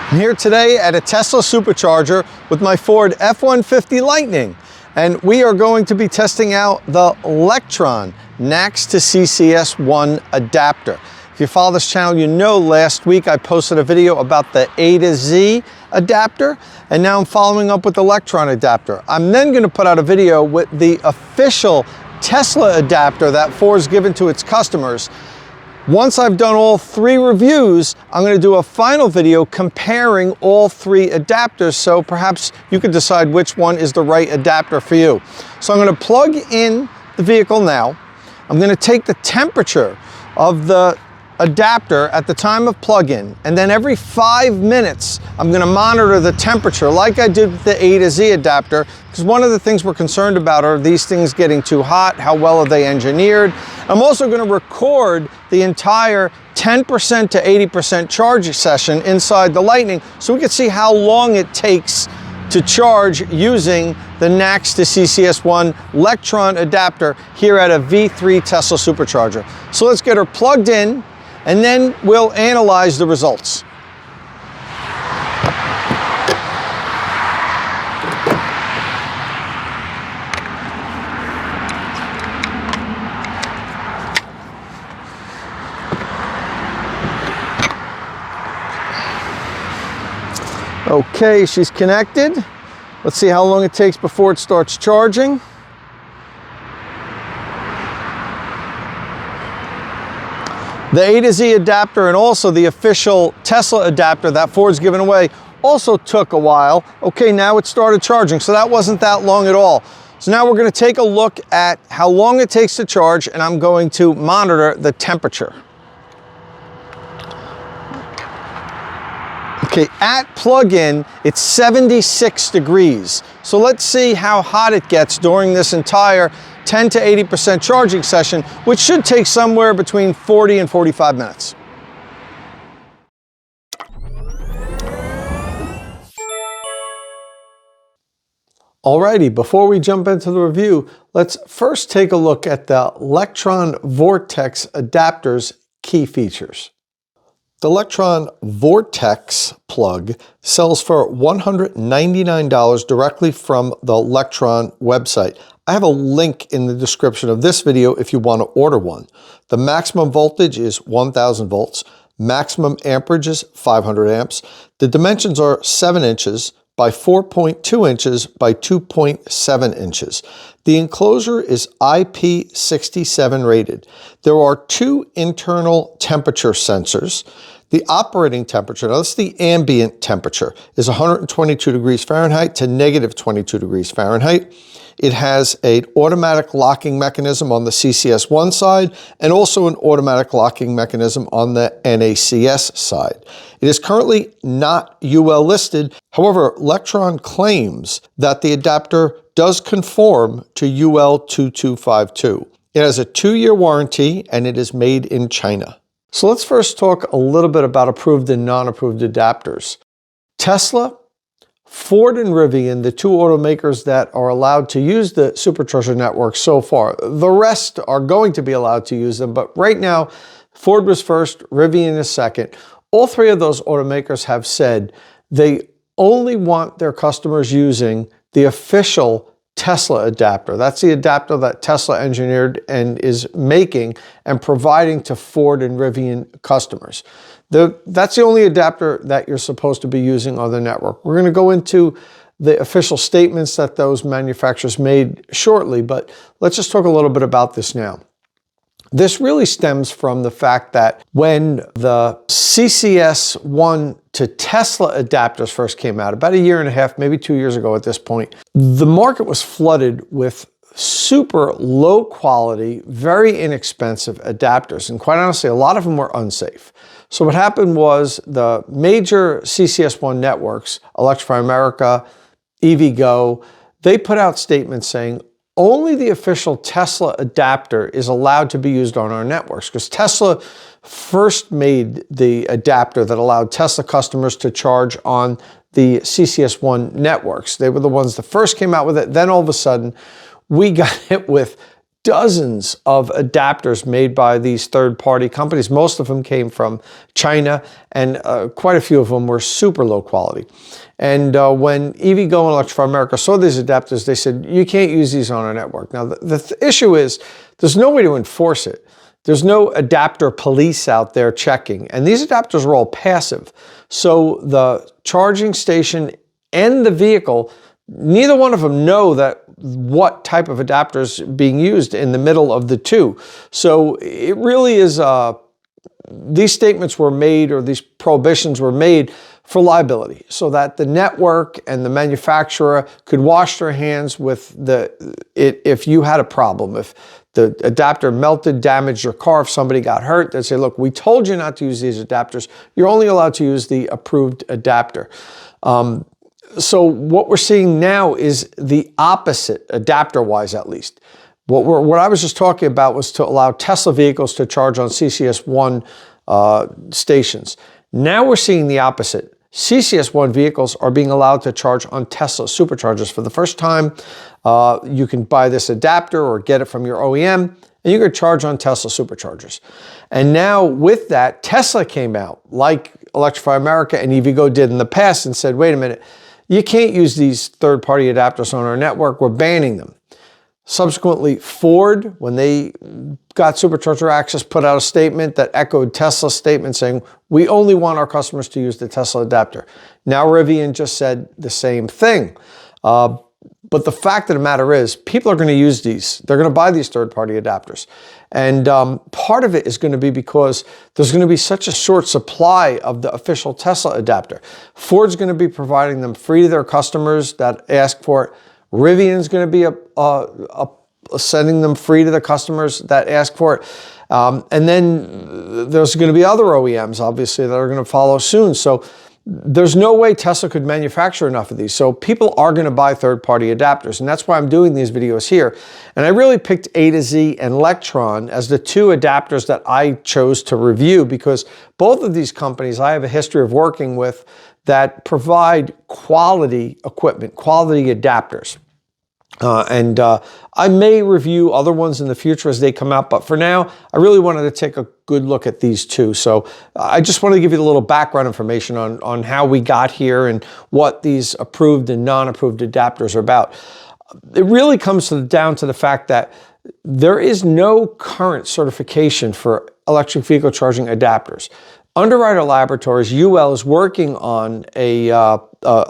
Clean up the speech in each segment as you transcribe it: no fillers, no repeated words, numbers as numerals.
I'm here today at a Tesla Supercharger with my Ford F-150 Lightning, and we are going to be testing out the Lectron NACS to CCS1 adapter. If you follow this channel, you know last week I posted a video about the A to Z adapter, and now I'm following up with the Lectron adapter. I'm then going to put out a video with the official Tesla adapter that Ford's given to its customers. Once I've done all three reviews, I'm going to do a final video comparing all three adapters, so perhaps you can decide which one is the right adapter for you. So I'm going to plug in the vehicle now. I'm going to take the temperature of the adapter at the time of plug-in, and then every 5 minutes I'm going to monitor the temperature like I did with the A to Z adapter, because one of the things we're concerned about are these things getting too hot, how well are they engineered. I'm also going to record the entire 10% to 80% charge session inside the Lightning so we can see how long it takes to charge using the NACS to CCS1 Lectron adapter here at a V3 Tesla Supercharger. So let's get her plugged in, and then we'll analyze the results. Okay, she's connected. Let's see how long it takes before it starts charging. The A to Z adapter and also the official Tesla adapter that Ford's given away also took a while. Okay, now it started charging, so that wasn't that long at all. So now we're going to take a look at how long it takes to charge, and I'm going to monitor the temperature. Okay, at plug-in, it's 76 degrees. So let's see how hot it gets during this entire 10 to 80% charging session, which should take somewhere between 40 and 45 minutes. Alrighty, before we jump into the review, let's first take a look at the Lectron Vortex Adapter's key features. The Lectron Vortex Plug sells for $199 directly from the Lectron website. I have a link in the description of this video if you want to order one. The maximum voltage is 1000 volts. Maximum amperage is 500 amps. The dimensions are 7 inches by 4.2 inches by 2.7 inches. The enclosure is IP67 rated. There are 2 internal temperature sensors. The operating temperature, now that's the ambient temperature, is 122 degrees Fahrenheit to negative 22 degrees Fahrenheit. It has an automatic locking mechanism on the CCS1 side and also an automatic locking mechanism on the NACS side. It is currently not UL listed. However, Lectron claims that the adapter does conform to UL 2252. It has a 2-year warranty and it is made in China. So let's first talk a little bit about approved and non-approved adapters. Tesla, Ford and Rivian, the two automakers that are allowed to use the Supercharger network so far. The rest are going to be allowed to use them, but right now, Ford was first, Rivian is second. All three of those automakers have said they only want their customers using the official Tesla adapter. That's the adapter that Tesla engineered and is making and providing to Ford and Rivian customers. That's the only adapter that you're supposed to be using on the network. We're going to go into the official statements that those manufacturers made shortly, but let's just talk a little bit about this now. This really stems from the fact that when the CCS1 to Tesla adapters first came out, about 1.5 years, maybe 2 years ago at this point, the market was flooded with super low quality, very inexpensive adapters. And quite honestly, a lot of them were unsafe. So what happened was the major CCS1 networks, Electrify America, EVgo, they put out statements saying, only the official Tesla adapter is allowed to be used on our networks, because Tesla first made the adapter that allowed Tesla customers to charge on the CCS1 networks. They were the ones that first came out with it. Then all of a sudden, we got hit with dozens of adapters made by these third-party companies. Most of them came from China, and quite a few of them were super low quality. And when EVgo and Electrify America saw these adapters, they said, you can't use these on our network. Now, the issue is there's no way to enforce it. There's no adapter police out there checking, and these adapters are all passive. So the charging station and the vehicle, neither one of them know that what type of adapter is being used in the middle of the two. So it really is, these statements were made, or these prohibitions were made for liability, so that the network and the manufacturer could wash their hands with if you had a problem. If the adapter melted, damaged your car, if somebody got hurt, they'd say, look, we told you not to use these adapters. You're only allowed to use the approved adapter. So what we're seeing now is the opposite, adapter-wise at least. What I was just talking about was to allow Tesla vehicles to charge on CCS1 stations. Now we're seeing the opposite. CCS1 vehicles are being allowed to charge on Tesla Superchargers for the first time. You can buy this adapter or get it from your OEM, and you can charge on Tesla Superchargers. And now with that, Tesla came out, like Electrify America and EVgo did in the past, and said, wait a minute, you can't use these third-party adapters on our network. We're banning them. Subsequently, Ford, when they got Supercharger access, put out a statement that echoed Tesla's statement saying, we only want our customers to use the Tesla adapter. Now Rivian just said the same thing. But the fact of the matter is, people are going to use these. They're going to buy these third-party adapters. And part of it is going to be because there's going to be such a short supply of the official Tesla adapter. Ford's going to be providing them free to their customers that ask for it. Rivian's going to be sending them free to the customers that ask for it. And then there's going to be other OEMs, obviously, that are going to follow soon. So there's no way Tesla could manufacture enough of these. So people are going to buy third-party adapters. And that's why I'm doing these videos here. And I really picked A to Z and Lectron as the two adapters that I chose to review, because both of these companies I have a history of working with that provide quality equipment, quality adapters. I may review other ones in the future as they come out, but for now, I really wanted to take a good look at these two. So I just wanted to give you a little background information on how we got here and what these approved and non-approved adapters are about. It really comes down to the fact that there is no current certification for electric vehicle charging adapters. Underwriter Laboratories, UL, is working on a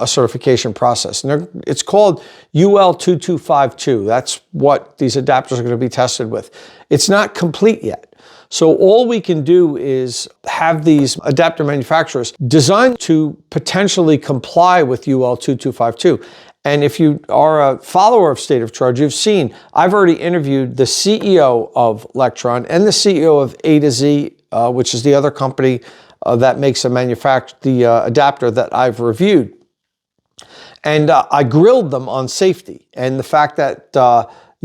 certification process. And it's called UL 2252. That's what these adapters are going to be tested with. It's not complete yet. So all we can do is have these adapter manufacturers designed to potentially comply with UL 2252. And if you are a follower of State of Charge, you've seen, I've already interviewed the CEO of Lectron and the CEO of A to Z, which is the other company that makes the adapter that I've reviewed. And I grilled them on safety and the fact that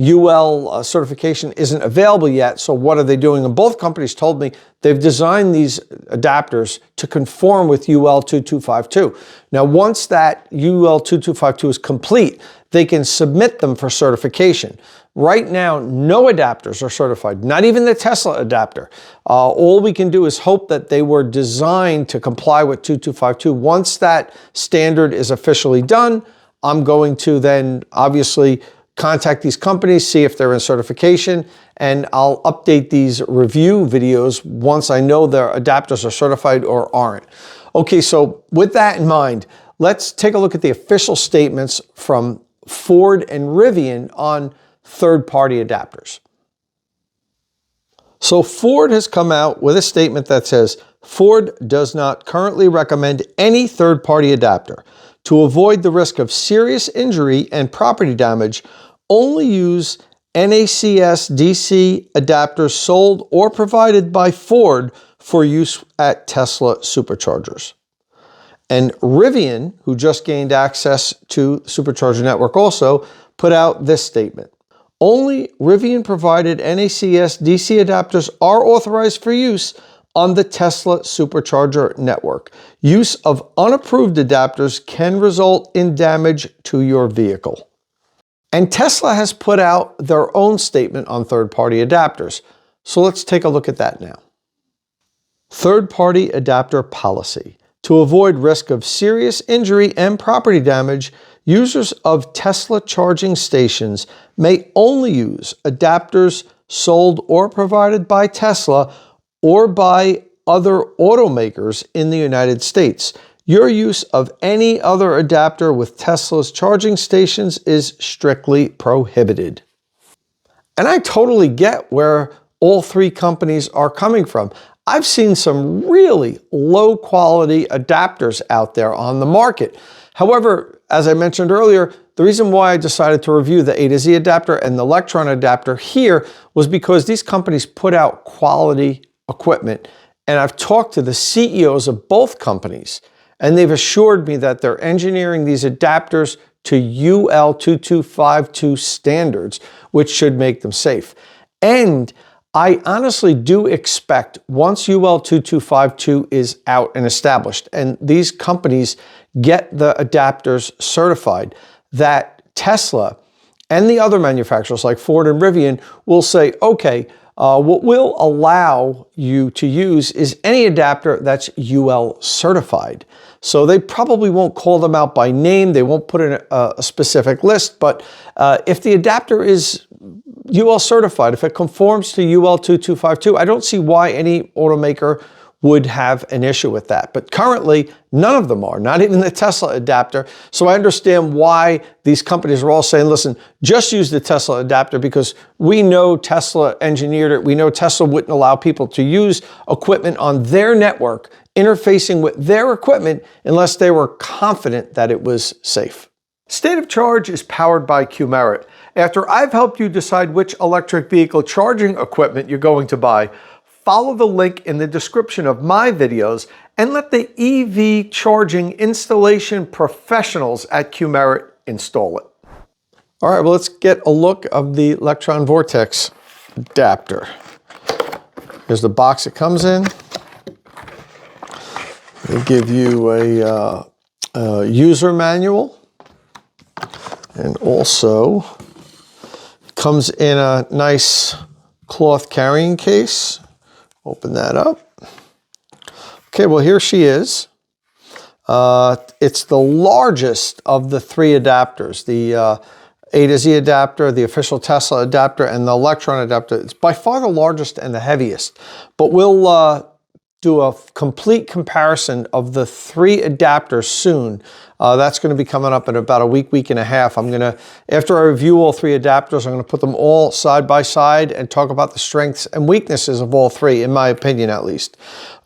UL certification isn't available yet. So what are they doing? And both companies told me they've designed these adapters to conform with UL 2252. Now, once that UL 2252 is complete, they can submit them for certification. Right now, no adapters are certified, not even the Tesla adapter. All we can do is hope that they were designed to comply with 2252. Once that standard is officially done, I'm going to then obviously contact these companies, see if they're in certification, and I'll update these review videos once I know their adapters are certified or aren't. Okay, so with that in mind, let's take a look at the official statements from Ford and Rivian on third-party adapters. So Ford has come out with a statement that says, Ford does not currently recommend any third-party adapter. To avoid the risk of serious injury and property damage, only use NACS DC adapters sold or provided by Ford for use at Tesla Superchargers. And Rivian, who just gained access to the Supercharger network also, put out this statement. Only Rivian-provided NACS DC adapters are authorized for use on the Tesla Supercharger network. Use of unapproved adapters can result in damage to your vehicle. And Tesla has put out their own statement on third-party adapters. So let's take a look at that now. Third-party adapter policy. To avoid risk of serious injury and property damage, users of Tesla charging stations may only use adapters sold or provided by Tesla or by other automakers in the United States. Your use of any other adapter with Tesla's charging stations is strictly prohibited. And I totally get where all three companies are coming from. I've seen some really low quality adapters out there on the market. However, as I mentioned earlier, the reason why I decided to review the A to Z adapter and the Lectron adapter here was because these companies put out quality equipment. And I've talked to the CEOs of both companies, and they've assured me that they're engineering these adapters to UL 2252 standards, which should make them safe. And I honestly do expect once UL 2252 is out and established, and these companies get the adapters certified, that Tesla and the other manufacturers like Ford and Rivian will say, okay, what we'll allow you to use is any adapter that's UL certified. So they probably won't call them out by name. They won't put in a specific list. But if the adapter is UL certified, if it conforms to UL 2252, I don't see why any automaker would have an issue with that. But currently, none of them are, not even the Tesla adapter. So I understand why these companies are all saying, listen, just use the Tesla adapter because we know Tesla engineered it. We know Tesla wouldn't allow people to use equipment on their network interfacing with their equipment unless they were confident that it was safe. State of Charge is powered by Qmerit. After I've helped you decide which electric vehicle charging equipment you're going to buy, follow the link in the description of my videos and let the EV charging installation professionals at Qmerit install it. All right, well, let's get a look of the Lectron Vortex adapter. Here's the box it comes in. They give you a user manual, and also comes in a nice cloth carrying case. Open that up. Okay, well, here she is. It's the largest of the three adapters, the A to Z adapter, the official Tesla adapter, and the Lectron adapter. It's by far the largest and the heaviest. But we'll do a complete comparison of the three adapters soon. That's going to be coming up in about a week, week and a half. After I review all three adapters, I'm going to put them all side by side and talk about the strengths and weaknesses of all three, in my opinion at least.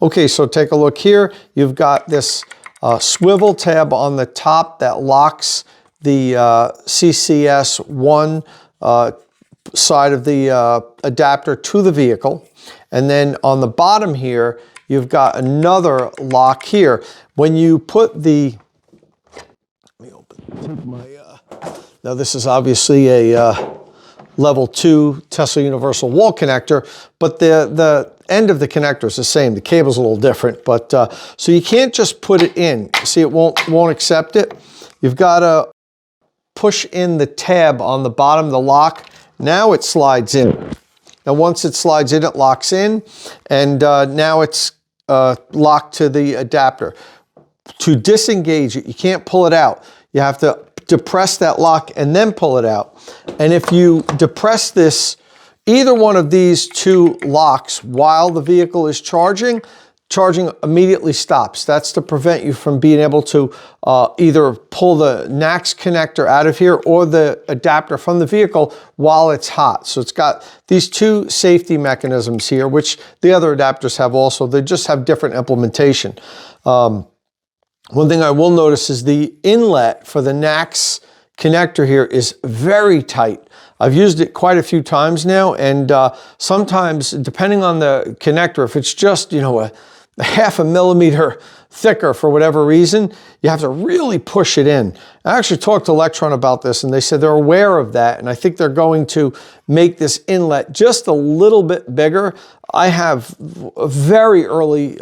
Okay, so take a look here. You've got this swivel tab on the top that locks the CCS1 side of the adapter to the vehicle. And then on the bottom here, you've got another lock here. When you put the, let me open my, now this is obviously a level 2 Tesla universal wall connector, but the end of the connector is the same. The cable's a little different, but so you can't just put it in. See, it won't accept it. You've got to push in the tab on the bottom of the lock. Now it slides in. Now once it slides in, it locks in, and now it's locked to the adapter. To disengage it, you can't pull it out. You have to depress that lock and then pull it out. And if you depress this, either one of these two locks while the vehicle is charging immediately stops. That's to prevent you from being able to either pull the NACS connector out of here or the adapter from the vehicle while it's hot. So it's got these two safety mechanisms here, which the other adapters have also. They just have different implementation. One thing I will notice is the inlet for the NACS connector here is very tight. I've used it quite a few times now, and sometimes, depending on the connector, if it's just, a half a millimeter thicker for whatever reason, you have to really push it in. I actually talked to Lectron about this, and they said they're aware of that, and I think they're going to make this inlet just a little bit bigger I have a very early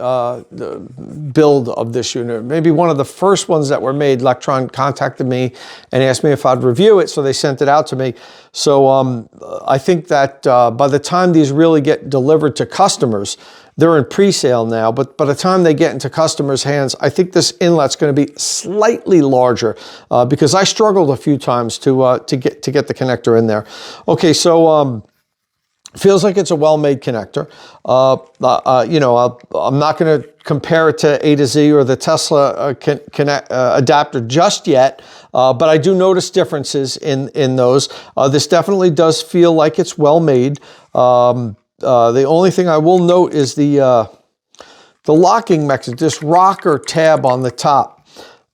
build of this unit, maybe one of the first ones that were made. Lectron contacted me and asked me if I'd review it, so they sent it out to me. So I think that by the time these really get delivered to customers, they're in pre-sale now, but by the time they get into customers' hands, I think this inlet's going to be slightly larger because I struggled a few times to get the connector in there. Okay, so feels like it's a well-made connector. You know, I'm not going to compare it to A to Z or the Tesla adapter just yet, but I do notice differences in those. This definitely does feel like it's well-made. The only thing I will note is the locking mechanism, this rocker tab on the top.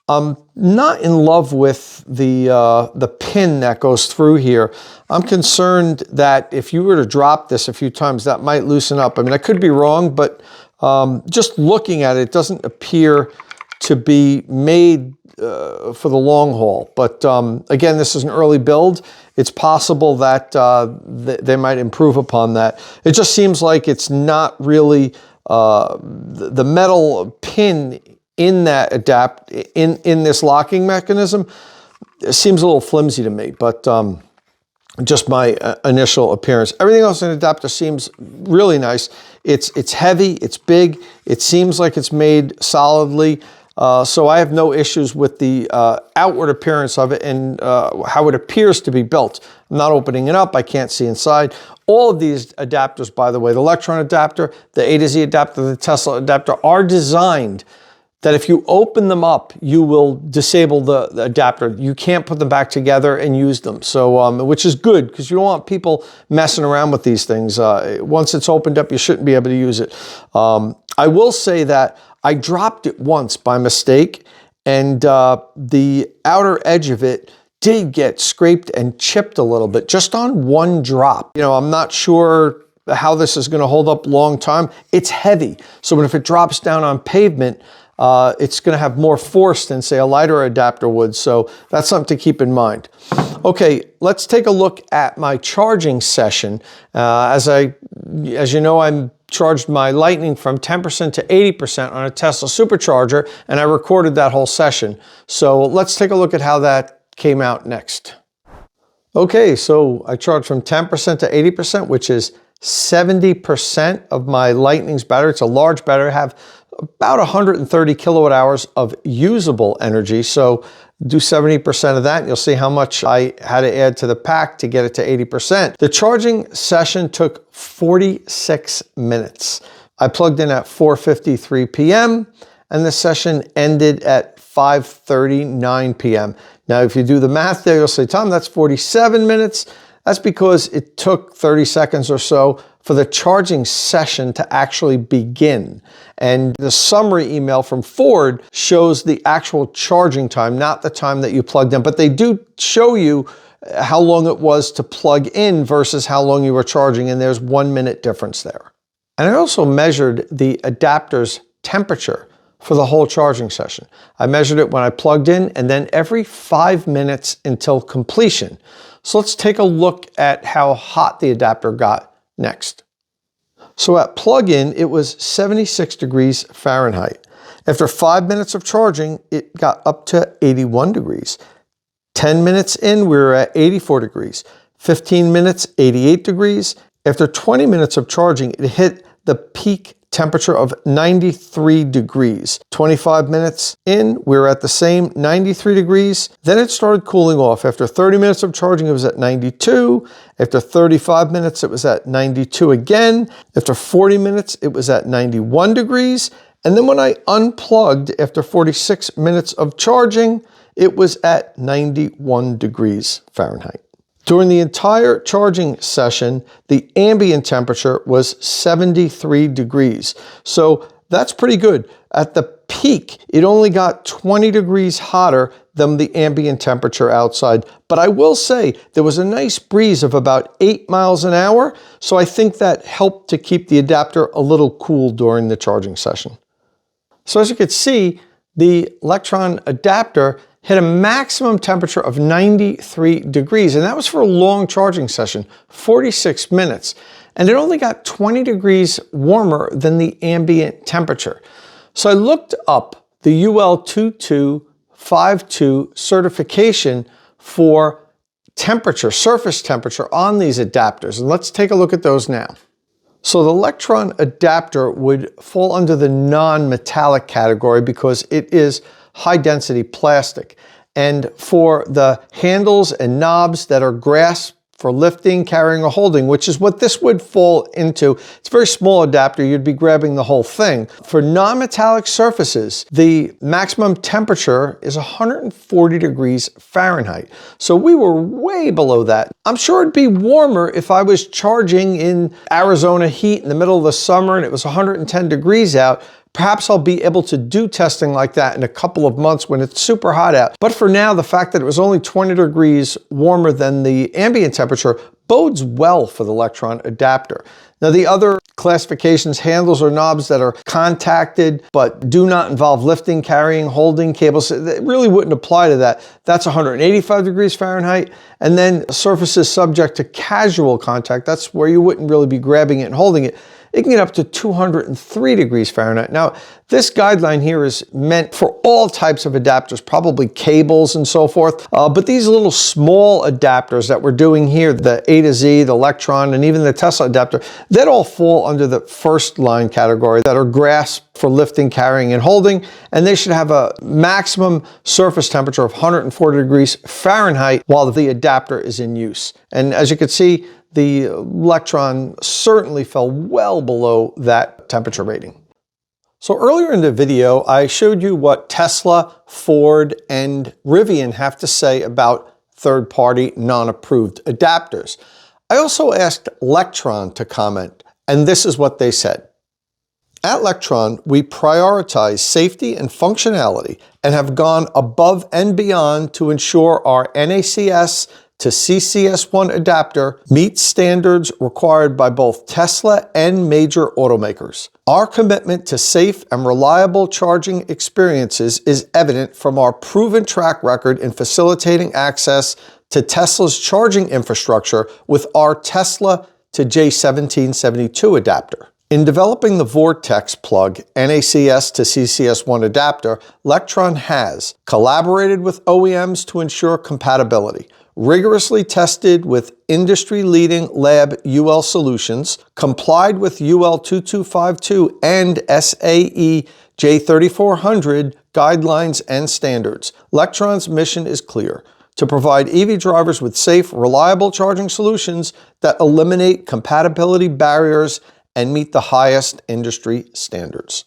I'm not in love with the pin that goes through here. I'm concerned that if you were to drop this a few times, that might loosen up. I mean, I could be wrong, but just looking at it, it doesn't appear to be made for the long haul. But again, this is an early build. It's possible that they might improve upon that. It just seems like it's not really the metal pin in that in this locking mechanism. It seems a little flimsy to me, but just my initial appearance. Everything else in the adapter seems really nice. It's heavy, it's big, it seems like it's made solidly. So I have no issues with the outward appearance of it and how it appears to be built. I'm not opening it up, I can't see inside. All of these adapters, by the way, the Lectron adapter, the A to Z adapter, the Tesla adapter, are designed that if you open them up, you will disable the adapter. You can't put them back together and use them. So, which is good because you don't want people messing around with these things. Once it's opened up, you shouldn't be able to use it. I will say that I dropped it once by mistake, and the outer edge of it did get scraped and chipped a little bit, just on one drop. You know, I'm not sure how this is going to hold up long time. It's heavy, so if it drops down on pavement, it's going to have more force than, say, a lighter adapter would. So that's something to keep in mind. Okay, let's take a look at my charging session. As you know, I'm charged my Lightning from 10% to 80% on a Tesla Supercharger, and I recorded that whole session. So let's take a look at how that came out next. Okay, so I charged from 10% to 80%, which is 70% of my Lightning's battery. It's a large battery. I have about 130 kilowatt hours of usable energy. So do 70% of that, and you'll see how much I had to add to the pack to get it to 80%. The charging session took 46 minutes. I plugged in at 4:53 p.m. and the session ended at 5:39 p.m. Now, if you do the math there, you'll say, Tom, that's 47 minutes. That's because it took 30 seconds or so for the charging session to actually begin. And the summary email from Ford shows the actual charging time, not the time that you plugged in, but they do show you how long it was to plug in versus how long you were charging, and there's 1 minute difference there. And I also measured the adapter's temperature for the whole charging session. I measured it when I plugged in and then every 5 minutes until completion. So let's take a look at how hot the adapter got next. So at plug-in, it was 76 degrees Fahrenheit. After 5 minutes of charging, it got up to 81 degrees. 10 minutes in, we were at 84 degrees. 15 minutes, 88 degrees. After 20 minutes of charging, it hit the peak temperature of 93 degrees. 25 minutes in, we were at the same 93 degrees. Then it started cooling off. After 30 minutes of charging, it was at 92. After 35 minutes, it was at 92 again. After 40 minutes, it was at 91 degrees. And then when I unplugged after 46 minutes of charging, it was at 91 degrees Fahrenheit. During the entire charging session, the ambient temperature was 73 degrees. So that's pretty good. At the peak, it only got 20 degrees hotter than the ambient temperature outside. But I will say there was a nice breeze of about 8 miles an hour. So I think that helped to keep the adapter a little cool during the charging session. So as you can see, the Lectron adapter hit a maximum temperature of 93 degrees, and that was for a long charging session, 46 minutes. And it only got 20 degrees warmer than the ambient temperature. So I looked up the UL 2252 certification for temperature, surface temperature on these adapters. And let's take a look at those now. So the Lectron Adapter would fall under the non-metallic category because it is high density plastic. And for the handles and knobs that are grasped for lifting, carrying, or holding, which is what this would fall into. It's a very small adapter, you'd be grabbing the whole thing. For non-metallic surfaces, the maximum temperature is 140 degrees Fahrenheit. So we were way below that. I'm sure it'd be warmer if I was charging in Arizona heat in the middle of the summer and it was 110 degrees out. Perhaps I'll be able to do testing like that in a couple of months when it's super hot out. But for now, the fact that it was only 20 degrees warmer than the ambient temperature bodes well for the Lectron Adapter. Now, the other classifications, handles or knobs that are contacted but do not involve lifting, carrying, holding cables, it really wouldn't apply to that. That's 185 degrees Fahrenheit. And then surfaces subject to casual contact, that's where you wouldn't really be grabbing it and holding it. It can get up to 203 degrees Fahrenheit. Now, this guideline here is meant for all types of adapters, probably cables and so forth. But these little small adapters that we're doing here, the A to Z, the Lectron, and even the Tesla adapter, that all fall under the first line category that are grasped for lifting, carrying, and holding. And they should have a maximum surface temperature of 140 degrees Fahrenheit while the adapter is in use. And as you can see, the Lectron certainly fell well below that temperature rating. So earlier in the video, I showed you what Tesla, Ford, and Rivian have to say about third-party, non-approved adapters. I also asked Lectron to comment, and this is what they said. At Lectron, we prioritize safety and functionality and have gone above and beyond to ensure our NACS to CCS1 adapter meets standards required by both Tesla and major automakers. Our commitment to safe and reliable charging experiences is evident from our proven track record in facilitating access to Tesla's charging infrastructure with our Tesla to J1772 adapter. In developing the Vortex Plug NACS to CCS1 adapter, Lectron has collaborated with OEMs to ensure compatibility, rigorously tested with industry-leading lab UL solutions, complied with UL 2252 and SAE J3400 guidelines and standards. Lectron's mission is clear: to provide EV drivers with safe, reliable charging solutions that eliminate compatibility barriers and meet the highest industry standards.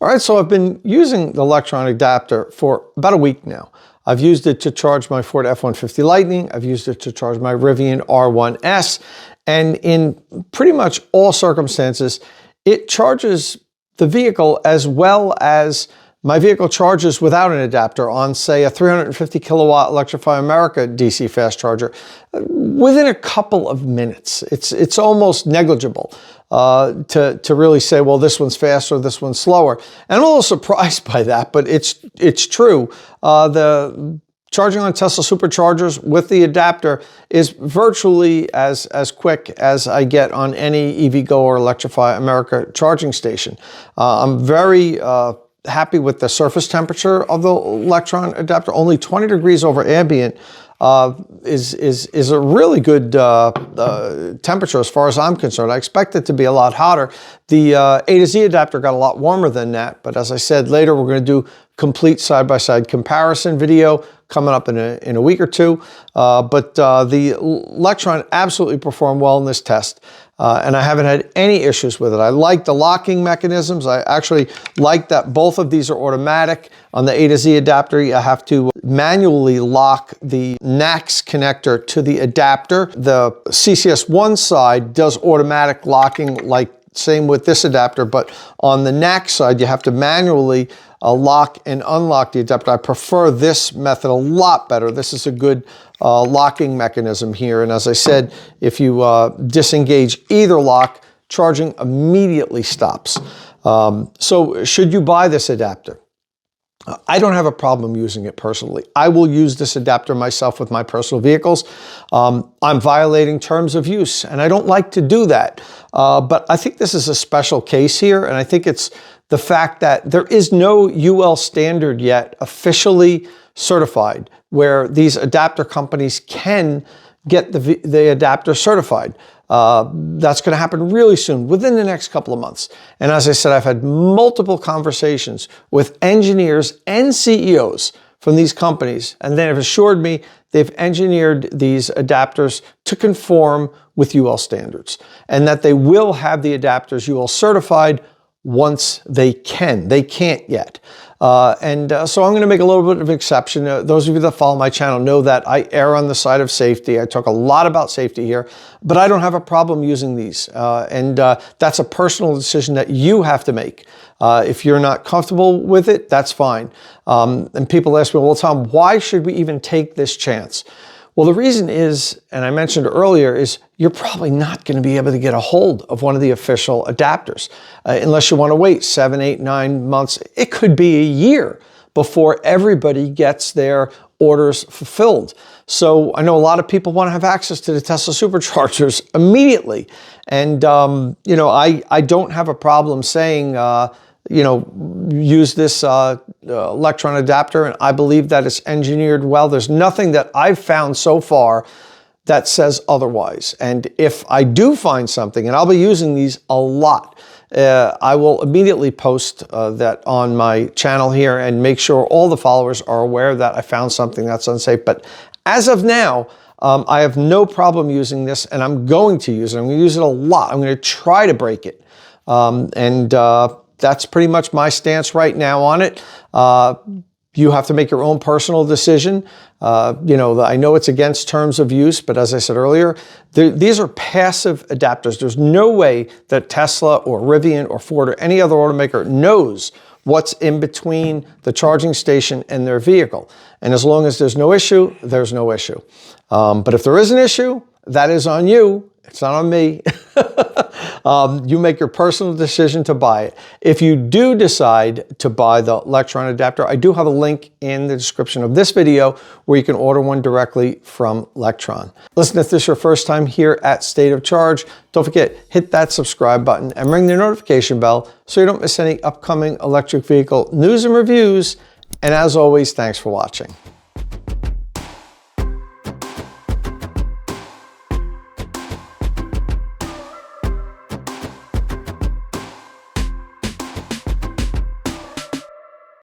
All right, so I've been using the Lectron adapter for about a week now. I've used it to charge my Ford F-150 Lightning. I've used it to charge my Rivian R1S. And in pretty much all circumstances, it charges the vehicle as well as my vehicle charges without an adapter on, say, a 350 kilowatt Electrify America DC fast charger within a couple of minutes. It's almost negligible to really say, well, this one's faster, this one's slower. And I'm a little surprised by that, but it's true. The charging on Tesla Superchargers with the adapter is virtually as quick as I get on any EVgo or Electrify America charging station. I'm very happy with the surface temperature of the Lectron adapter. Only 20 degrees over ambient is a really good temperature as far as I'm concerned. I expect it to be a lot hotter. The A to Z adapter got a lot warmer than that, but as I said, later we're going to do complete side-by-side comparison video coming up in a week or two. But the Lectron absolutely performed well in this test. And I haven't had any issues with it. I like the locking mechanisms. I actually like that both of these are automatic. On the A to Z adapter, you have to manually lock the NACS connector to the adapter. The CCS1 side does automatic locking, like same with this adapter, but on the NACS side, you have to manually lock and unlock the adapter. I prefer this method a lot better. This is a good locking mechanism here. And as I said, if you disengage either lock, charging immediately stops. So should you buy this adapter? I don't have a problem using it personally. I will use this adapter myself with my personal vehicles. I'm violating terms of use, and I don't like to do that. But I think this is a special case here, and I think it's the fact that there is no UL standard yet officially certified where these adapter companies can get the adapter certified. That's going to happen really soon, within the next couple of months. And as I said, I've had multiple conversations with engineers and CEOs from these companies, and they have assured me they've engineered these adapters to conform with UL standards, and that they will have the adapters UL certified once they can. They can't yet. So I'm going to make a little bit of an exception. Those of you that follow my channel know that I err on the side of safety. I talk a lot about safety here, but I don't have a problem using these. That's a personal decision that you have to make. If you're not comfortable with it, that's fine. And people ask me, well, Tom, why should we even take this chance? Well, the reason is, and I mentioned earlier, is you're probably not going to be able to get a hold of one of the official adapters unless you want to wait 7, 8, 9 months. It could be a year before everybody gets their orders fulfilled. So I know a lot of people want to have access to the Tesla Superchargers immediately. And, you know, I don't have a problem saying, you know, use this Lectron adapter, and I believe that it's engineered well. There's nothing that I've found so far that says otherwise. And if I do find something, and I'll be using these a lot, I will immediately post that on my channel here and make sure all the followers are aware that I found something that's unsafe. But as of now, I have no problem using this, and I'm going to use it. I'm going to use it a lot. I'm going to try to break it. That's pretty much my stance right now on it. You have to make your own personal decision. You know, I know it's against terms of use, but as I said earlier, these are passive adapters. There's no way that Tesla or Rivian or Ford or any other automaker knows what's in between the charging station and their vehicle. And as long as there's no issue, there's no issue. But if there is an issue, that is on you. It's not on me. You make your personal decision to buy it. If you do decide to buy the Lectron adapter, I do have a link in the description of this video where you can order one directly from Lectron. Listen, if this is your first time here at State of Charge, don't forget, hit that subscribe button and ring the notification bell so you don't miss any upcoming electric vehicle news and reviews. And as always, thanks for watching.